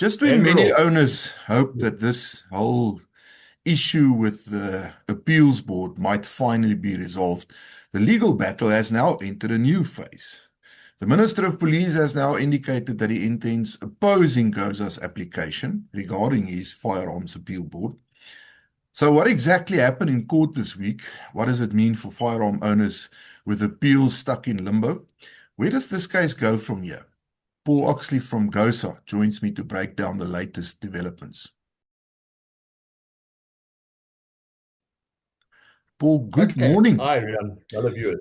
Just when And we're many off. owners hope that this whole issue with the appeals board might finally be resolved, the legal battle has now entered a new phase. The Minister of Police has now indicated that he intends opposing GOZA's application regarding his firearms appeal board. So, what exactly happened in court this week? What does it mean for firearm owners with appeals stuck in limbo? Where does this case go from here? Paul Oxley from GOSA joins me to break down the latest developments. Paul, good Okay. morning. Hi, everyone. Hello, viewers.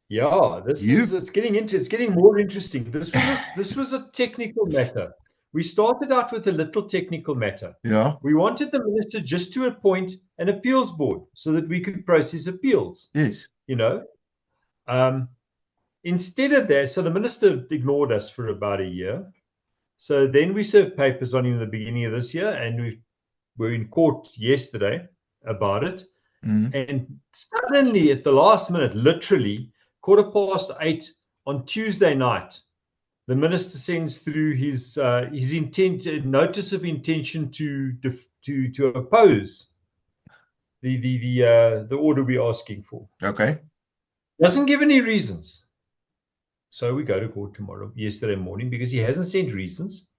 Yeah, You? it's getting more interesting. This was a technical matter. We started out with a little technical matter. Yeah, We wanted the minister just to appoint an appeals board so that we could process appeals, yes. you know. Um, Instead of that, so the minister ignored us for about a year. So then we served papers on him in the beginning of this year, and we were in court yesterday about it. Mm, And suddenly, at the last minute, literally 8:15 on Tuesday night, the minister sends through his notice of intention to oppose the order we're asking for. okay. Doesn't give any reasons. So we go to court yesterday morning, because he hasn't sent reasons.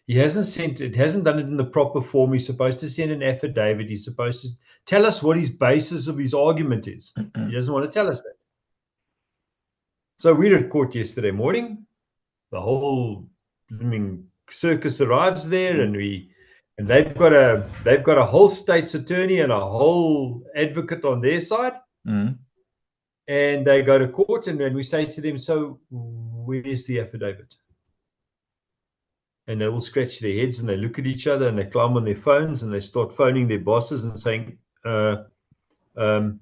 He hasn't done it in the proper form. He's supposed to send an affidavit. He's supposed to tell us what his basis of his argument is. He doesn't want to tell us that. So we're at court yesterday morning. The whole circus arrives there, and they've got a whole state's attorney and a whole advocate on their side. Mm, And they go to court, and we say to them, so where's the affidavit? And they all scratch their heads and they look at each other and they climb on their phones and they start phoning their bosses and saying,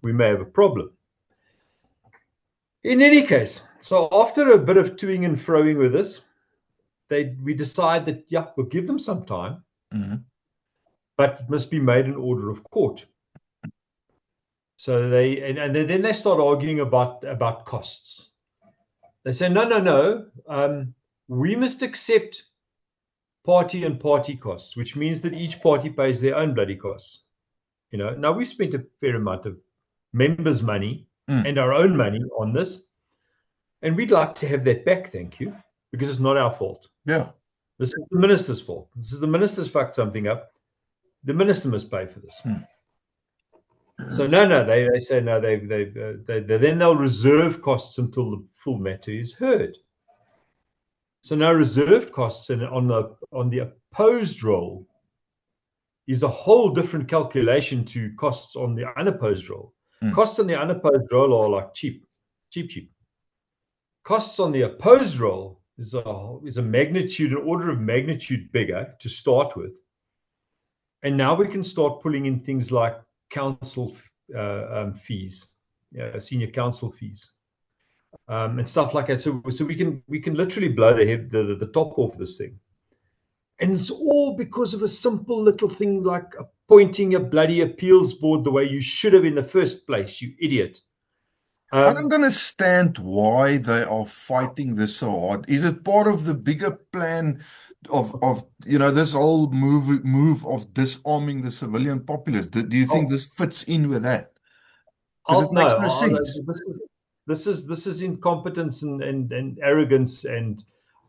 we may have a problem. In any case, so after a bit of toing and froing with this, we decide that, yeah, we'll give them some time, mm, but it must be made an order of court. So then they start arguing about costs. They say, no, we must accept party and party costs, which means that each party pays their own bloody costs. Now we've spent a fair amount of members' money mm. and our own money on this, and we'd like to have that back, thank you, because it's not our fault. Yeah. This is the minister's fault. This is the minister's fucked something up. The minister must pay for this. Mm. So no, they say no. Then they'll reserve costs until the full matter is heard. So now reserved costs on the opposed roll is a whole different calculation to costs on the unopposed roll. Mm. Costs on the unopposed roll are like cheap. Costs on the opposed roll is a magnitude, an order of magnitude bigger to start with. And now we can start pulling in things like council fees, senior council fees, and stuff like that. So we can literally blow the top off this thing. And it's all because of a simple little thing like appointing a bloody appeals board the way you should have in the first place, you idiot. I don't understand why they are fighting this so hard. Is it part of the bigger plan of this whole move of disarming the civilian populace? Do you think Oh, this fits in with that? Because it makes no no, sense. this is incompetence and arrogance, and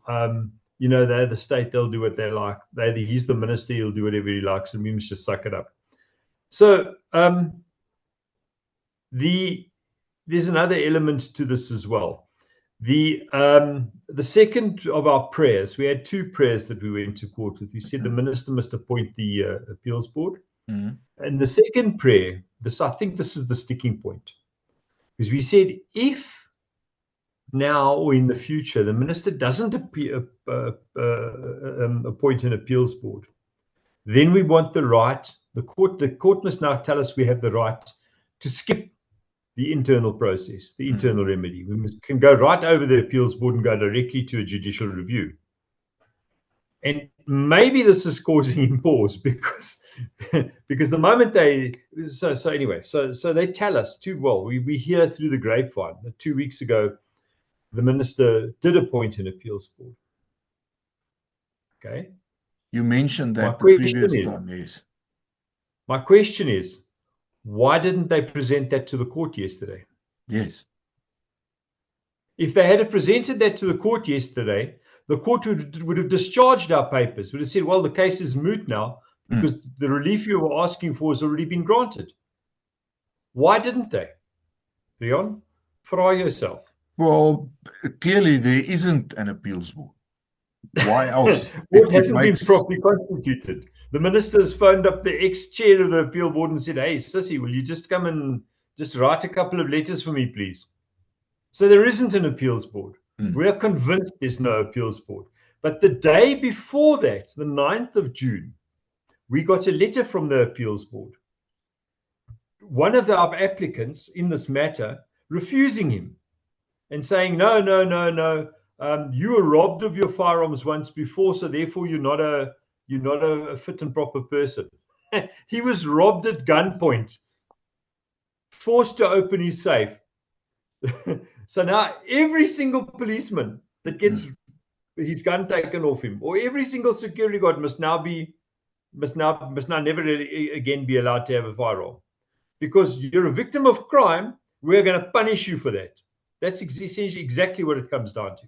they're the state, they'll do what they like. He's the minister, he'll do whatever he likes, and we must just suck it up. So there's another element to this as well. The second of our prayers, we had two prayers that we went to court with. We said the minister must appoint the appeals board. Mm, And the second prayer, I think this is the sticking point, because we said if now or in the future the minister doesn't appoint an appeals board, then we want the right. The court must now tell us we have the right to skip the internal process, the internal remedy. We can go right over the appeals board and go directly to a judicial review. And maybe this is causing him pause because the moment they so they tell us we hear through the grapevine that 2 weeks ago the minister did appoint an appeals board. Okay. You mentioned My that the question previous is, time, yes. my question is, why didn't they present that to the court yesterday? Yes. If they had presented that to the court yesterday, the court would have discharged our papers, would have said, well, the case is moot now because the relief you were asking for has already been granted. Why didn't they? Leon, fry yourself. Well, clearly there isn't an appeals board. Why else? It hasn't been Makes properly constituted. The minister's phoned up the ex-chair of the appeal board and said, hey, Sissy, will you just come and just write a couple of letters for me, please? So there isn't an appeals board. We are convinced there's no appeals board. But the day before that, the 9th of June, we got a letter from the appeals board. One of our applicants in this matter refusing him and saying, no, you were robbed of your firearms once before, so therefore you're not a fit and proper person. He was robbed at gunpoint, forced to open his safe. So now every single policeman that gets his gun taken off him, or every single security guard must now never again be allowed to have a firearm. Because you're a victim of crime, we're going to punish you for that. That's essentially exactly what it comes down to.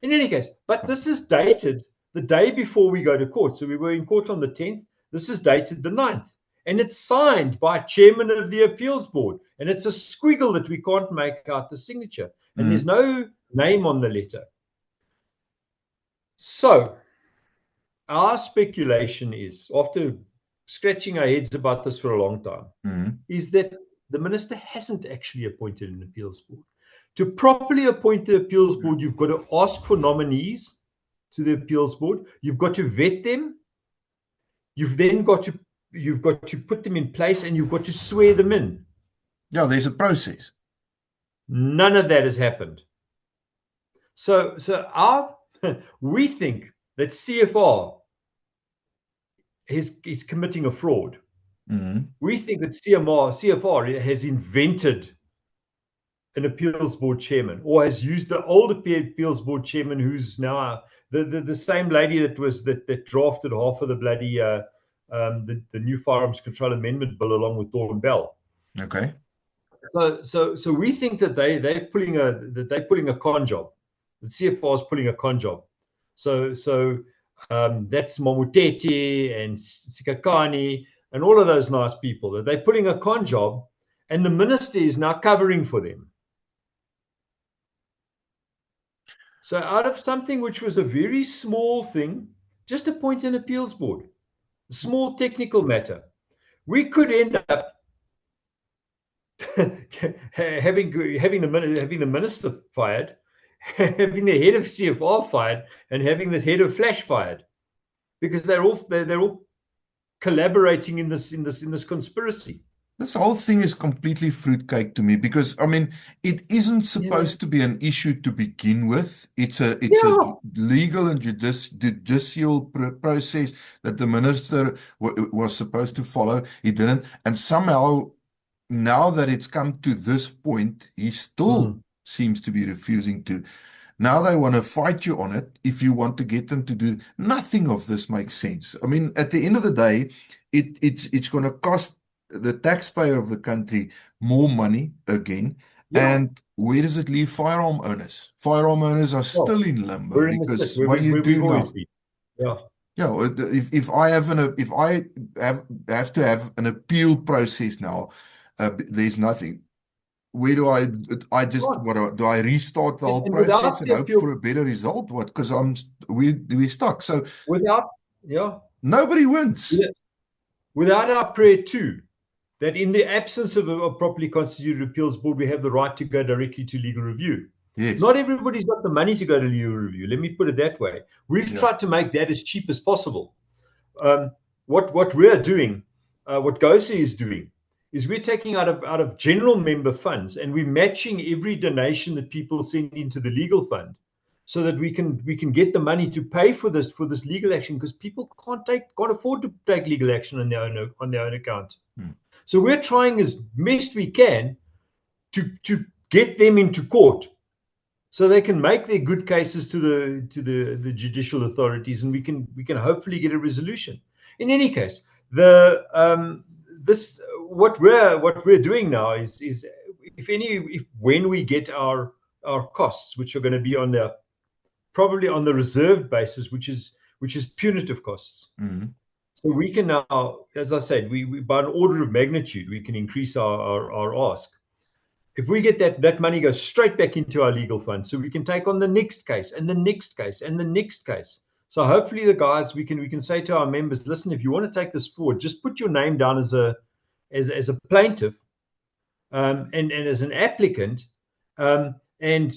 In any case, but this is dated the day before we go to court. So we were in court on the 10th. This is dated the 9th. And it's signed by chairman of the appeals board. And it's a squiggle that we can't make out the signature. And there's no name on the letter. So our speculation is, after scratching our heads about this for a long time, is that the minister hasn't actually appointed an appeals board. To properly appoint the appeals board, you've got to ask for nominees to the appeals board. You've got to vet them. You've then got to put them in place, and you've got to swear them in. Yeah, there's a process. None of that has happened. So we think that CFR is committing a fraud. We think that CFR has invented an appeals board chairman, or has used the old appeals board chairman, who's now the same lady that drafted half of the bloody the new Firearms Control Amendment Bill along with Dawn Bell. Okay. So we think that they're pulling a con job. The CFR is pulling a con job. So that's Mamutete and Sikakani and all of those nice people, that they're pulling a con job, and the minister is now covering for them. So out of something which was a very small thing, just appoint an appeals board, a small technical matter. We could end up having the minister fired, having the head of CFR fired, and having the head of Flash fired, because they're all collaborating in this conspiracy. This whole thing is completely fruitcake to me, because I mean, it isn't supposed to be an issue to begin with. It's a legal and judicial process that the minister was supposed to follow. He didn't, and somehow, now that it's come to this point, he still seems to be refusing to. Now they want to fight you on it if you want to get them to do. Nothing of this makes sense. I mean, at the end of the day, it's going to cost the taxpayer of the country more money again. And where does it leave firearm owners? Firearm owners are still in limbo, because what do you do now? If I have to have an appeal process now, there's nothing. Where do do I restart the whole process and hope for a better result? What? Because we're stuck. So nobody wins. Without our prayer too, that in the absence of a properly constituted appeals board, we have the right to go directly to legal review. Yes. Not everybody's got the money to go to legal review. Let me put it that way. We've tried to make that as cheap as possible. What we're doing, what GOSI is doing, is we're taking out of general member funds, and we're matching every donation that people send into the legal fund, so that we can get the money to pay for this legal action, because people can't afford to take legal action on their own account. So we're trying as best we can to get them into court so they can make their good cases to the judicial authorities, and we can hopefully get a resolution. In any case, the this what we're doing now is if when we get our costs, which are going to be on the probably on the reserve basis, which is punitive costs. Mm-hmm. So we can now, as I said, we by an order of magnitude, we can increase our ask. If we get that money goes straight back into our legal fund, so we can take on the next case and the next case and the next case. So hopefully the guys, we can say to our members, listen, if you want to take this forward, just put your name down as a plaintiff and as an applicant, and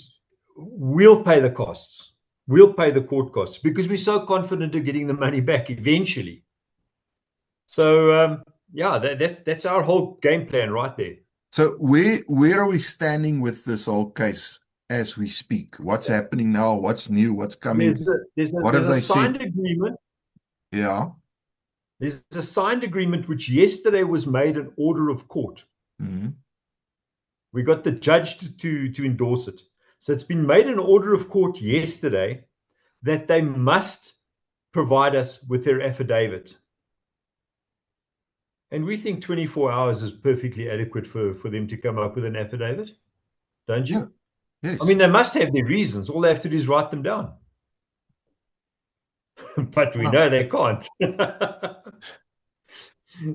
we'll pay the costs. We'll pay the court costs because we're so confident of getting the money back eventually. So yeah, that's our whole game plan right there. So where are we standing with this whole case as we speak? What's happening now? What's new? What's coming? There's What have they a signed said? agreement. Yeah. There's a signed agreement which yesterday was made an order of court. Mm-hmm. We got the judge to endorse it. So it's been made an order of court yesterday that they must provide us with their affidavit. And we think 24 hours is perfectly adequate for them to come up with an affidavit. Don't you? Yeah. Yes. I mean, they must have their reasons. All they have to do is write them down. But we know they can't.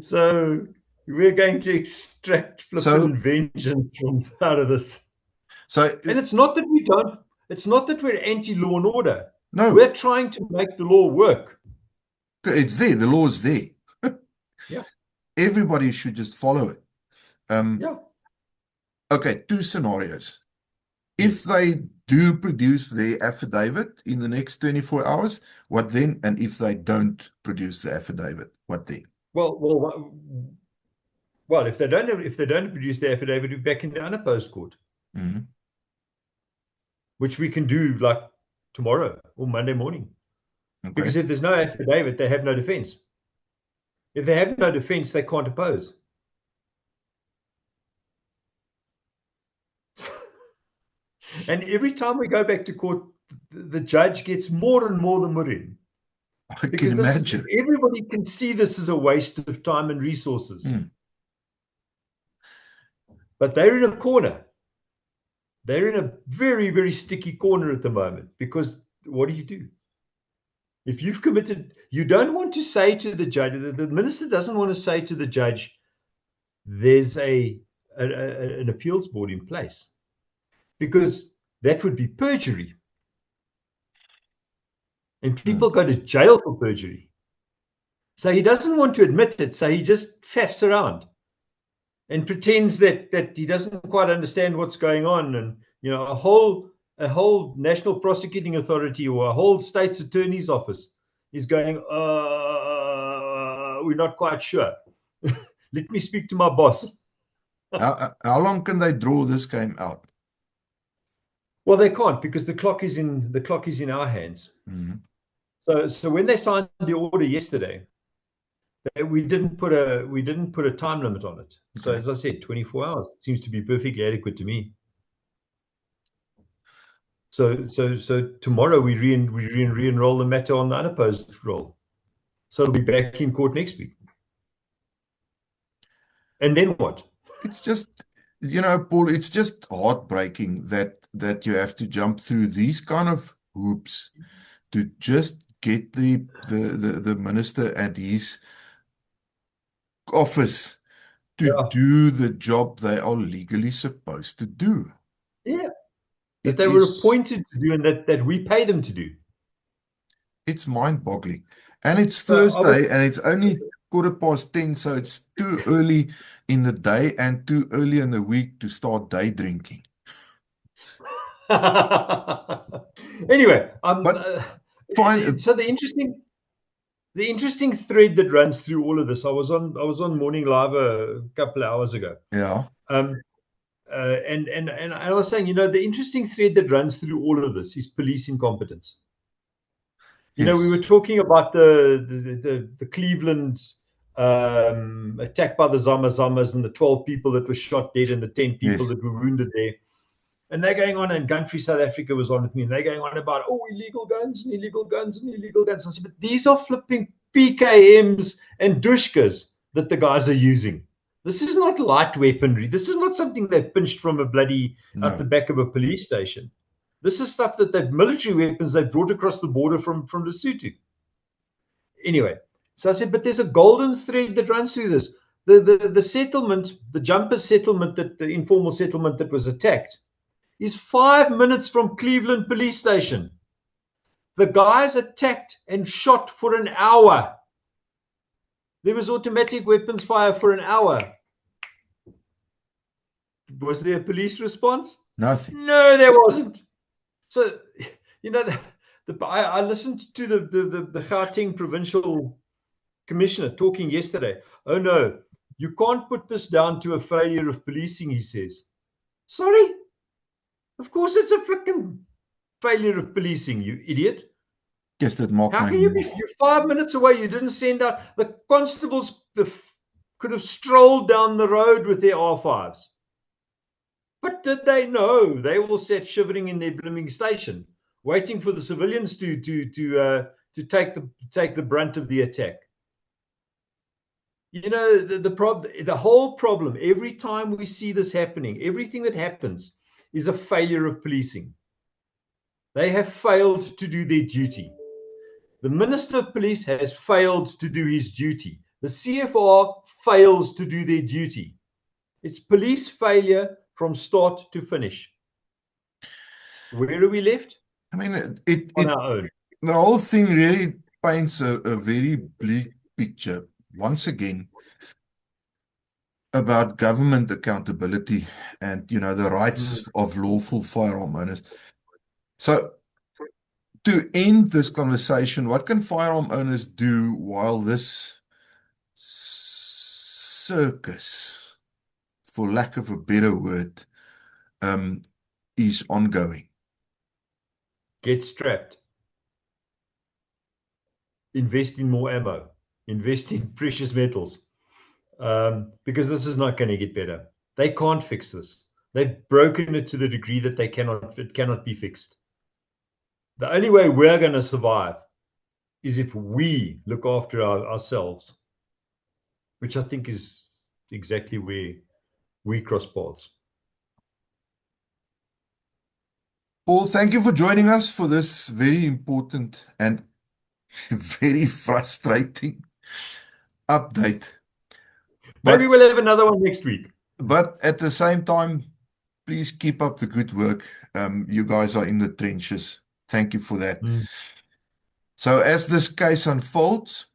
So we're going to extract flipping vengeance from out of this. So, and it's not that we're anti-law and order. No. We're trying to make the law work. It's there. The law is there. Yeah. Everybody should just follow it. Yeah. Okay, two scenarios. If they do produce their affidavit in the next 24 hours, what then? And if they don't produce the affidavit, what then? Well, if they don't produce the affidavit, we're back in the unopposed court, mm-hmm. which we can do like tomorrow or Monday morning. Okay. Because if there's no affidavit, they have no defense. If they have no defense, they can't oppose. And every time we go back to court, the judge gets more and more the murin. I can imagine. Everybody can see this is a waste of time and resources. Mm. But they're in a corner. They're in a very, very sticky corner at the moment because what do? If you've committed, you don't want to say to the judge, the minister doesn't want to say to the judge, there's an appeals board in place, because that would be perjury. And people go to jail for perjury. So he doesn't want to admit it, so he just faffs around and pretends that he doesn't quite understand what's going on. And, you know, a whole national prosecuting authority or a whole state's attorney's office is going, we're not quite sure. Let me speak to my boss. How long can they draw this game out? Well, they can't, because the clock is in our hands. Mm-hmm. So when they signed the order yesterday, we didn't put a time limit on it. Okay. So as I said, 24 hours seems to be perfectly adequate to me. So tomorrow we re-enroll the matter on the unopposed roll. So it'll be back in court next week. And then what? It's just, you know, Paul, it's just heartbreaking that you have to jump through these kind of hoops to just get the minister and his office to do the job they are legally supposed to do. Yeah. That they were appointed to do and that we pay them to do. It's mind-boggling. And it's Thursday and it's only 10:15, so it's too early in the day and too early in the week to start day drinking. Anyway, fine. So the interesting thread that runs through all of this, I was on Morning Live a couple of hours ago. Yeah. And I was saying, you know, the interesting thread that runs through all of this is police incompetence. You know, we were talking about the Cleveland attack by the Zama Zamas and the 12 people that were shot dead and the 10 people that were wounded there. And they're going on, and Gun Free South Africa was on with me, and they're going on about, oh, illegal guns and illegal guns and illegal guns. I said, but these are flipping PKMs and Dushkas that the guys are using. This is not light weaponry. This is not something they pinched from a bloody out the No. back of a police station. This is stuff that they've military weapons they brought across the border from Lesotho. Anyway, so I said, but there's a golden thread that runs through this. The settlement, the jumper settlement, that the informal settlement that was attacked, is 5 minutes from Cleveland police station. The guys attacked and shot for an hour. There was automatic weapons fire for an hour. Was there a police response? Nothing. No, there wasn't. So, you know, I listened to the Gauteng provincial commissioner talking yesterday. Oh no, you can't put this down to a failure of policing, he says. Sorry? Of course it's a freaking failure of policing, you idiot. Yes, that maak How my can you be, you're 5 minutes away, you didn't send out, the constables could have strolled down the road with their R5s. But did they know? They all sat shivering in their blooming station, waiting for the civilians to take the brunt of the attack. You know, the whole problem, every time we see this happening, everything that happens is a failure of policing. They have failed to do their duty. The Minister of Police has failed to do his duty. The CFR fails to do their duty. It's police failure from start to finish. Where are we left? I mean, On our own. the whole thing really paints a very bleak picture, once again, about government accountability and, you know, the rights of lawful firearm owners. So, to end this conversation, what can firearm owners do while this circus, for lack of a better word, is ongoing? Get strapped. Invest in more ammo. Invest in precious metals. Because this is not going to get better. They can't fix this. They've broken it to the degree that it cannot be fixed. The only way we're going to survive is if we look after ourselves, which I think is exactly where we cross paths. Paul, thank you for joining us for this very important and very frustrating update. Maybe we'll have another one next week. But at the same time, please keep up the good work. You guys are in the trenches. Thank you for that. So as this case unfolds,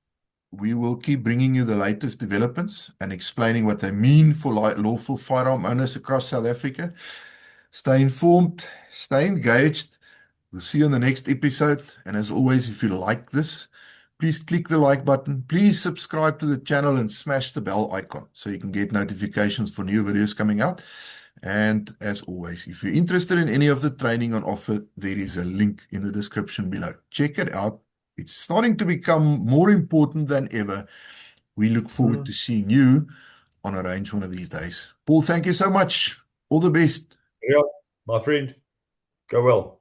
we will keep bringing you the latest developments and explaining what they mean for lawful firearm owners across South Africa. Stay informed, stay engaged. We'll see you on the next episode. And as always, if you like this, please click the like button. Please subscribe to the channel and smash the bell icon so you can get notifications for new videos coming out. And as always, if you're interested in any of the training on offer, there is a link in the description below. Check it out. It's starting to become more important than ever. We look forward to seeing you on a range one of these days. Paul, thank you so much. All the best. Yeah, my friend. Go well.